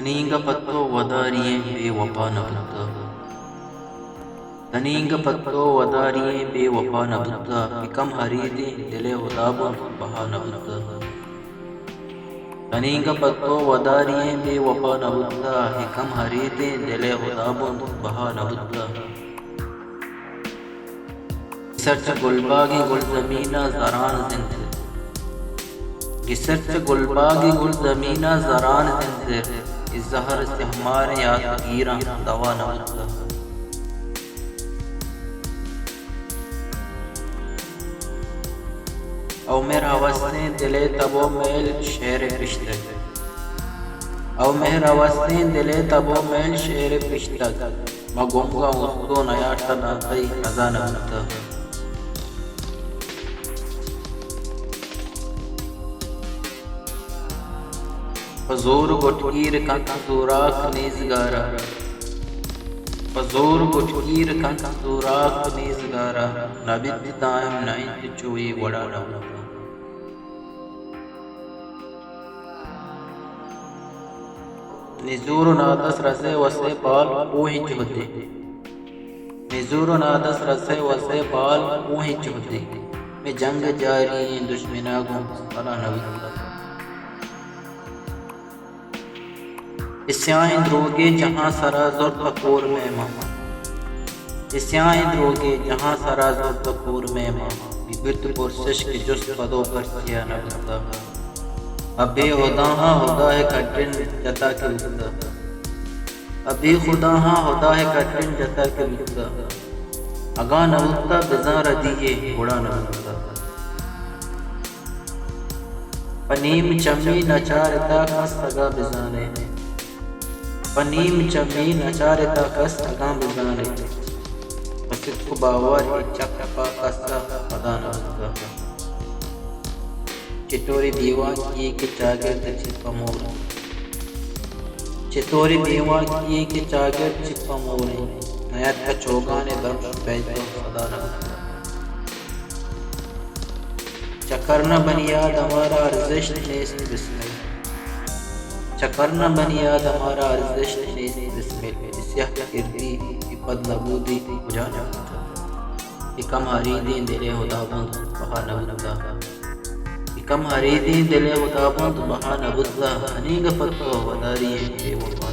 तनींग पत्तो वदारिये बेवफा नबुद्दा, तनींग पत्तो वदारिये बेवफा नबुद्दा, बिकम हरीदी दिले उदाबुन बहा नबुद्दा। तनींग पत्तो वदारिये बेवफा नबुद्दा, हिकम हरीदी दिले उदाबुन बहा नबुद्दा। गिसर्च गुलबागी गुल ज़मीना ज़रान ज़िंज़िर, गिसर्च गुलबागी गुल ज़मीना ज़रान ज़िंज़िर, इस ज़हर से हमारे याद गिरा दवा नबुद्दा। औ मेर हवस्तें दिले तबो मेल शेर पिश्तक, औ मेर हवस्तें दिले तबो मेल शेर पिश्तक, मगुंगा उस्तो नया तनातई नज़ा नबुद्दा। फजूर गुटगीर कंक सुराख नेज़गारा, फजूर गुटगीर कंक सुराख नेज़गारा, नबित दायम नाइंत चुई वड़ा नबुद्दा। निजूर नादस रसे वसे बाल ऊही चुहदे, निजूर नादस रसे वसे बाल ऊही चुहदे, में जंग जारी दुश्मना गुम सला नबुद्दा। इस्याएं द्रोगे जहाँ सरा ज़ुल्फ़क़ूर में मामा, इस्याएं द्रोगे जहाँ सरा ज़ुल्फ़क़ूर में मामा, बिबिर्त पुरसिश के जुस्त पदों पर किया नबुद्दा। अभी खुदा हाँ खुदा है कठिन जता के मुद्दा, अभी खुदा हाँ खुदा है कठिन जता के मुद्दा, अगा नबुद्दा बिज़ार दिए उड़ा नबुद्दा। पनीम चमी नचारता कस अगा बिज़ाने, पनीम चमी नचारता कस अगा बिज़ाने, बसित को बावर चक्का कसा पदा नबुद्दा। चितोरी दीवा किए के चागिर्द छिपा मोरे, चितोरी दीवा किए के चागिर्द छिपा मोरे, नया का चोगा ने दम बैठो सदा नबुद्दा। चकरना बनियाद हमारा अर्जिश नेस्त बिस्मिल, चकरना बनियाद हमारा अर्जिश नेस्त बिस्मिल, इस्याह किरदी इपद नबूदी बुझा नबुद्दा। इकम हरीदी दिले हुदाबुंद बहा नबुद्दा, इकम हरीदी दिले हुदाबुंद बहा नबुद्दा। तनींग पत्तो वदारिये बेवफा